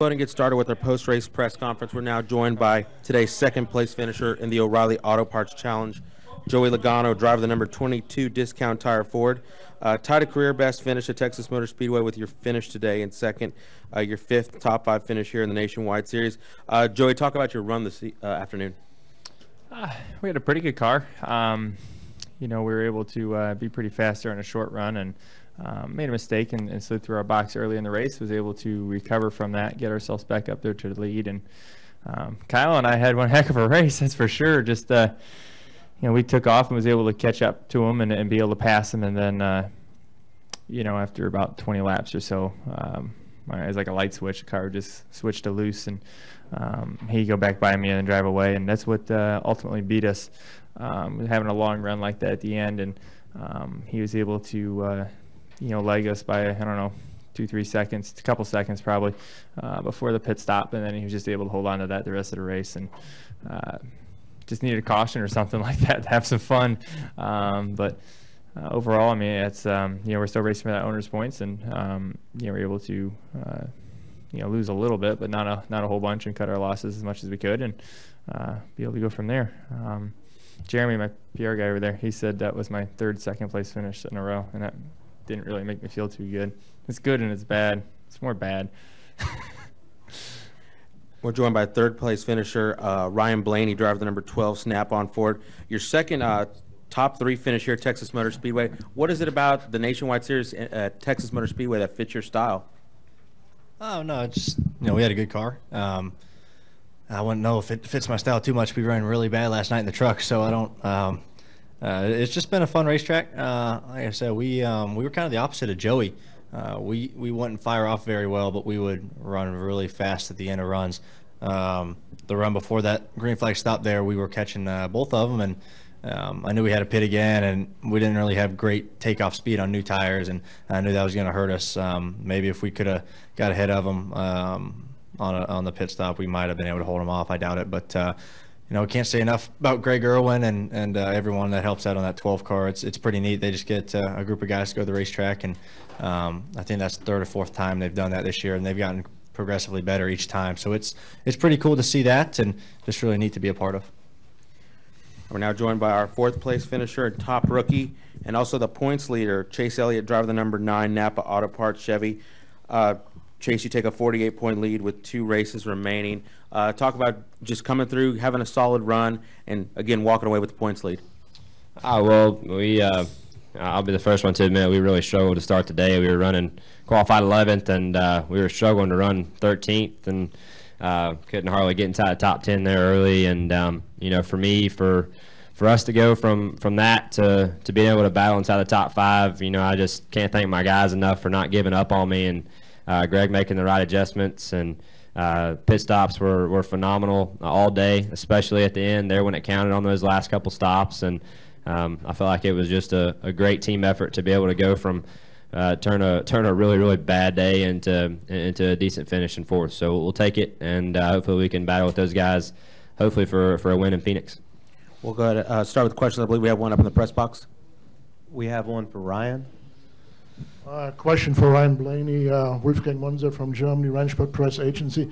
Go ahead and get started with our post-race press conference. We're now joined by today's second-place finisher in the O'Reilly Auto Parts Challenge, Joey Logano, driver of the number 22 Discount Tire Ford. Tied a career best finish at Texas Motor Speedway with your finish today in second, your fifth top five finish here in the Nationwide Series. Joey, talk about your run this afternoon. We had a pretty good car. We were able to be pretty fast during a short run and made a mistake and slid through our box early in the race. Was able to recover from that, get ourselves back up there to the lead. And Kyle and I had one heck of a race, that's for sure. Just we took off and was able to catch up to him and be able to pass him. And then after about 20 laps or so, it was like a light switch. The car just switched to loose, and he go back by me and then drive away. And that's what ultimately beat us. Having a long run like that at the end, and he was able to leg us by, I don't know, 2-3 seconds, a couple seconds probably, before the pit stop, and then he was just able to hold on to that the rest of the race, and just needed a caution or something like that to have some fun. But overall, I mean, it's we're still racing for that owner's points, and we're able to lose a little bit, but not a whole bunch, and cut our losses as much as we could, and be able to go from there. Jeremy, my PR guy over there, he said that was my third second place finish in a row, and that didn't really make me feel too good. It's good and it's bad. It's more bad. We're joined by third place finisher Ryan Blaney, driver of the number 12 Snap-on Ford. Your second top three finish here at Texas Motor Speedway. What is it about the Nationwide Series at Texas Motor Speedway that fits your style? Oh, no, it's just, we had a good car. I wouldn't know if it fits my style too much. We ran really bad last night in the truck, so I don't it's just been a fun racetrack. Like I said, we were kind of the opposite of Joey. We wouldn't fire off very well, but we would run really fast at the end of runs. The run before that green flag stop there, we were catching both of them, and I knew we had a pit again, and we didn't really have great takeoff speed on new tires, and I knew that was going to hurt us. Maybe if we could have got ahead of them on the pit stop, we might have been able to hold them off. I doubt it, but we can't say enough about Greg Irwin and everyone that helps out on that 12 car. It's pretty neat. They just get a group of guys to go to the racetrack, and I think that's the third or fourth time they've done that this year, and they've gotten progressively better each time. So it's pretty cool to see that, and just really neat to be a part of. We're now joined by our fourth place finisher and top rookie, and also the points leader, Chas Elliott, driver of the number 9 Napa Auto Parts Chevy. Chase, you take a 48-point lead with 2 races remaining. Talk about just coming through, having a solid run, and again walking away with the points lead. Well, I'll be the first one to admit we really struggled to start the day. We were running qualified 11th, and we were struggling to run 13th, and couldn't hardly get inside the top 10 there early. And for me, for us to go from that to being able to battle inside the top 5, I just can't thank my guys enough for not giving up on me, and Greg making the right adjustments, and pit stops were phenomenal all day, especially at the end there when it counted on those last couple stops. And I felt like it was just a great team effort to be able to go from turn a really, really bad day into a decent finish in fourth. So we'll take it, and hopefully we can battle with those guys, hopefully for a win in Phoenix. We'll go ahead and start with questions. I believe we have one up in the press box. We have one for Ryan. Question for Ryan Blaney, Wolfgang Monzer from Germany, Rennsport Press Agency.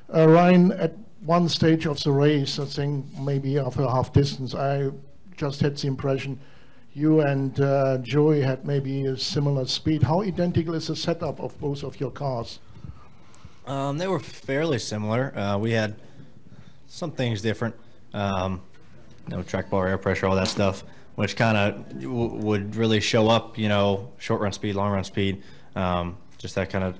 Ryan, at one stage of the race, I think maybe after half distance, I just had the impression you and Joey had maybe a similar speed. How identical is the setup of both of your cars? They were fairly similar. We had some things different, track bar, air pressure, all that stuff, which kind of would really show up, short run speed, long run speed. Just that kind of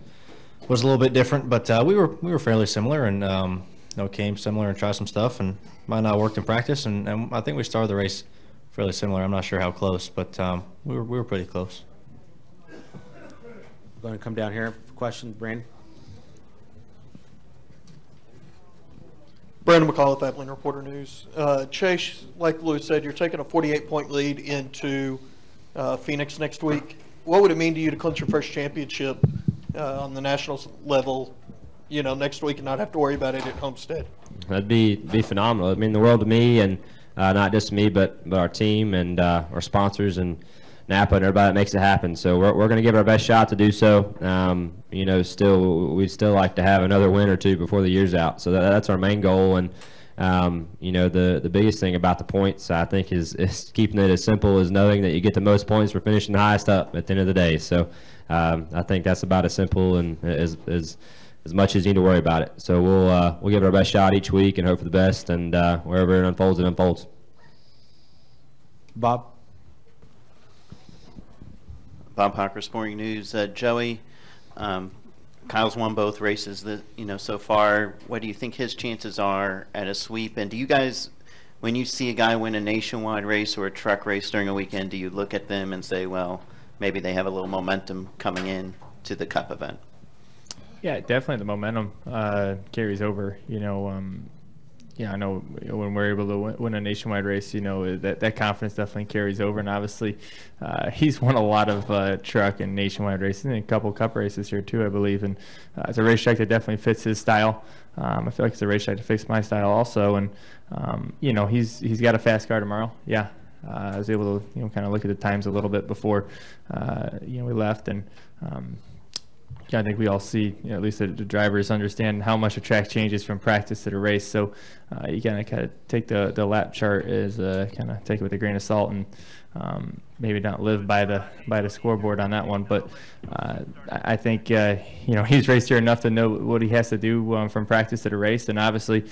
was a little bit different, but we were fairly similar, and came similar and tried some stuff, and might not have worked in practice, and I think we started the race fairly similar. I'm not sure how close, but we were pretty close. We're going to come down here for questions, Brandon. Brandon McCall with Abilene Reporter News. Chase, like Lou said, you're taking a 48-point lead into Phoenix next week. What would it mean to you to clinch your first championship on the national level, next week, and not have to worry about it at Homestead? That'd be phenomenal. It'd mean the world to me, and not just me, but our team and our sponsors, and Napa and everybody that makes it happen. So we're going to give our best shot to do so. You know, we'd still like to have another win or two before the year's out. So that's our main goal. And you know, the biggest thing about the points, I think, is keeping it as simple as knowing that you get the most points for finishing the highest up at the end of the day. So I think that's about as simple and as much as you need to worry about it. So we'll give it our best shot each week and hope for the best. And wherever it unfolds, it unfolds. Bob? Bob Hocker, Sporting News. Joey, Kyle's won both races so far. What do you think his chances are at a sweep? And do you guys, when you see a guy win a nationwide race or a truck race during a weekend, do you look at them and say, well, maybe they have a little momentum coming in to the Cup event? Yeah, definitely the momentum carries over. Yeah, I know when we're able to win a nationwide race, that confidence definitely carries over. And obviously, he's won a lot of truck and nationwide races and a couple Cup races here too, I believe. And it's a racetrack that definitely fits his style. I feel like it's a racetrack that fits my style also. And he's got a fast car tomorrow. Yeah, I was able to kind of look at the times a little bit before we left, and I think we all see, at least the drivers understand how much a track changes from practice to the race. So you kind of take the lap chart as kind of take it with a grain of salt and maybe not live by the scoreboard on that one. But I think he's raced here enough to know what he has to do from practice to the race, and obviously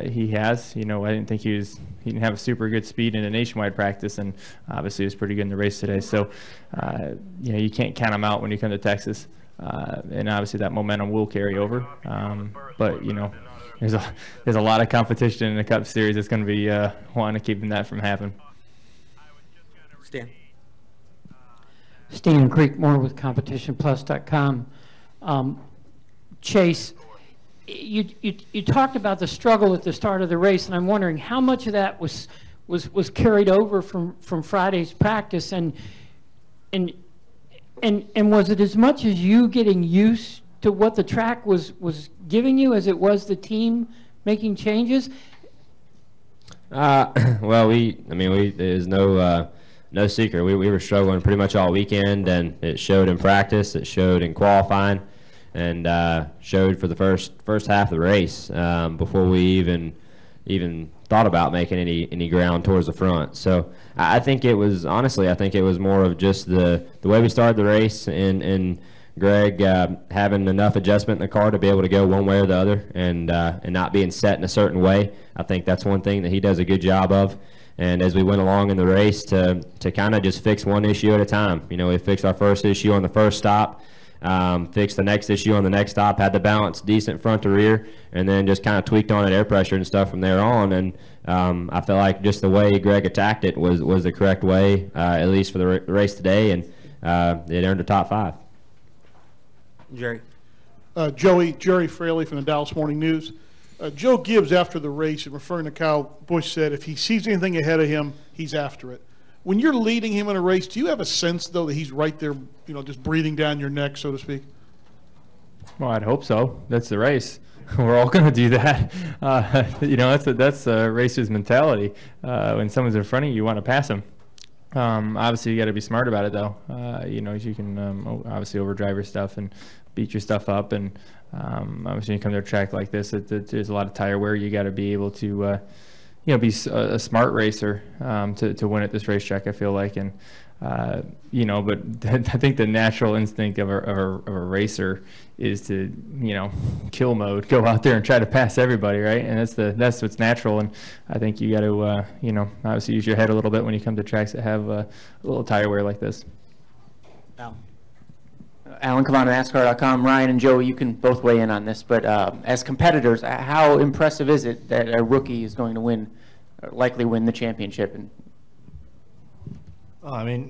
he has. I didn't think he didn't have a super good speed in a nationwide practice, and obviously he was pretty good in the race today. So you can't count him out when you come to Texas. And obviously that momentum will carry over, but there's a lot of competition in the Cup Series that's going to be wanting to keep that from happening. Stan Creekmore with CompetitionPlus.com. Chase, you talked about the struggle at the start of the race, and I'm wondering how much of that was carried over from Friday's practice, and was it as much as you getting used to what the track was giving you as it was the team making changes? Well, there's no secret. We were struggling pretty much all weekend, and it showed in practice, it showed in qualifying, and showed for the first half of the race before we even thought about making any ground towards the front. So I think it was more of just the way we started the race and Greg having enough adjustment in the car to be able to go one way or the other and not being set in a certain way. I think that's one thing that he does a good job of. And as we went along in the race to kind of just fix one issue at a time. We fixed our first issue on the first stop, fixed the next issue on the next stop, had the balance decent front to rear, and then just kind of tweaked on it, air pressure and stuff from there on. And I felt like just the way Greg attacked it was the correct way, at least for the race today, and it earned a top 5. Jerry. Jerry Fraley from the Dallas Morning News. Joe Gibbs, after the race, and referring to Kyle Busch, said if he sees anything ahead of him, he's after it. When you're leading him in a race, do you have a sense, though, that he's right there, just breathing down your neck, so to speak? Well, I'd hope so. That's the race. We're all going to do that. That's a racer's mentality. When someone's in front of you, you want to pass them. Obviously, you got to be smart about it, though. You can obviously overdrive your stuff and beat your stuff up, and obviously, when you come to a track like this, there's a lot of tire wear. You got to be able to, be a smart racer to win at this racetrack. I feel like, and but I think the natural instinct of a racer is to, kill mode, go out there and try to pass everybody, right? And that's what's natural. And I think you got to, obviously use your head a little bit when you come to tracks that have a little tire wear like this. Alan Cavan at NASCAR.com. Ryan and Joey, you can both weigh in on this, but as competitors, how impressive is it that a rookie is going to likely win the championship? And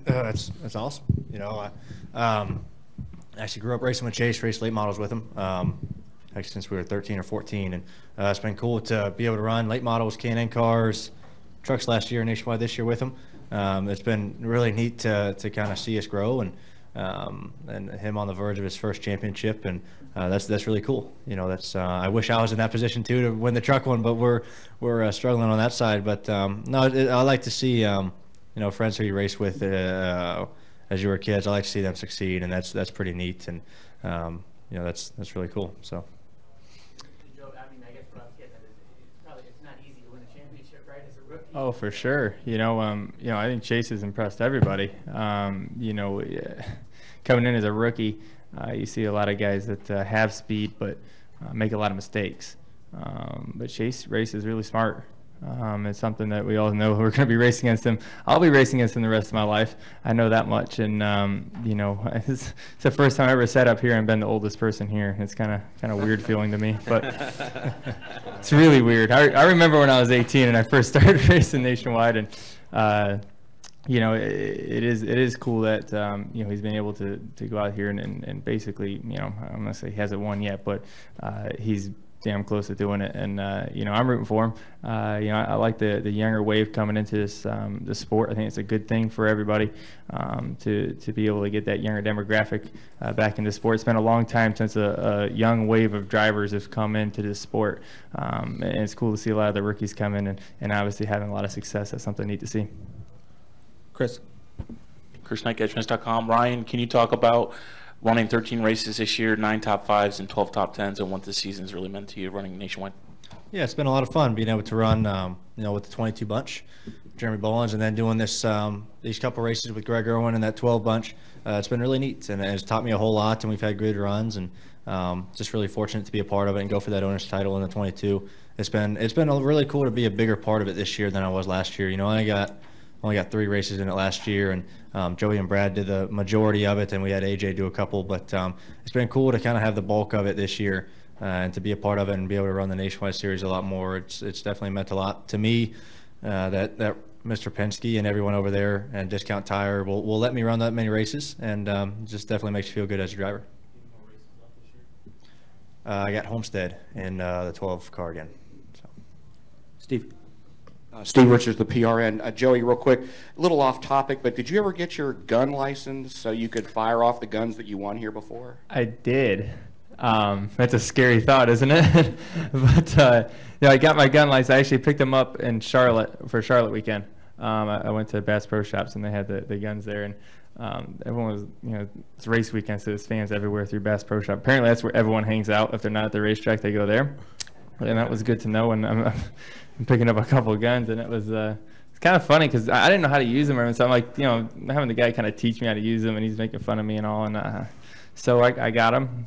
that's awesome. I actually grew up racing with Chase, raced late models with him, actually since we were 13 or 14, and it's been cool to be able to run late models, K&N cars, trucks last year, nationwide this year with him. It's been really neat to kind of see us grow, and him on the verge of his first championship, and that's really cool. I wish I was in that position too to win the truck one, but we're struggling on that side. But no, I like to see friends who you race with as you were kids. I like to see them succeed, and that's pretty neat, and that's really cool. So. Oh, for sure. I think Chase has impressed everybody. Coming in as a rookie, you see a lot of guys that have speed but make a lot of mistakes. But Chase races really smart. It's something that we all know we're going to be racing against him. I'll be racing against him the rest of my life. I know that much. And it's the first time I ever sat up here and been the oldest person here. It's kind of weird feeling to me, but it's really weird. I remember when I was 18 and I first started racing nationwide, and it is cool that he's been able to go out here and basically, I'm gonna say he hasn't won yet, but he's damn close to doing it, and I'm rooting for him. I like the younger wave coming into this sport. I think it's a good thing for everybody to be able to get that younger demographic back into sport. It's been a long time since a young wave of drivers have come into this sport, and it's cool to see a lot of the rookies come in and obviously having a lot of success. That's something neat to see. Chris Knight, GetchMess.com. Ryan, can you talk about running 13 races this year, 9 top 5s and 12 top 10s, and what this season has really meant to you running nationwide? Yeah, it's been a lot of fun being able to run, with the 22 bunch, Jeremy Bolins, and then doing these couple races with Greg Irwin and that 12 bunch. It's been really neat, and it's taught me a whole lot, and we've had good runs, and just really fortunate to be a part of it and go for that owner's title in the 22. It's been really cool to be a bigger part of it this year than I was last year. I only got 3 races in it last year, and Joey and Brad did the majority of it, and we had AJ do a couple. But it's been cool to kind of have the bulk of it this year and to be a part of it and be able to run the Nationwide Series a lot more. It's definitely meant a lot to me that Mr. Penske and everyone over there and Discount Tire will let me run that many races, and just definitely makes you feel good as a driver. I got Homestead in the 12 car again. So. Steve. Steve Richards, the PRN. Joey, real quick, a little off topic, but did you ever get your gun license so you could fire off the guns that you won here before? I did. That's a scary thought, isn't it? But I got my gun license. I actually picked them up in Charlotte for Charlotte weekend. I went to Bass Pro Shops and they had the guns there, and everyone was, it's race weekend, so there's fans everywhere through Bass Pro Shop. Apparently that's where everyone hangs out. If they're not at the racetrack, they go there. And that was good to know. And I'm picking up a couple of guns, and it's kind of funny because I didn't know how to use them. So I'm like, having the guy kind of teach me how to use them, and he's making fun of me and all. And so I got them.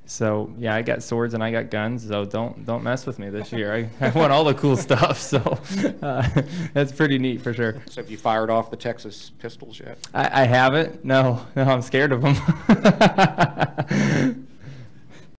So yeah, I got swords and I got guns. So don't mess with me this year. I want all the cool stuff. So that's pretty neat for sure. So have you fired off the Texas pistols yet? I haven't. No, I'm scared of them.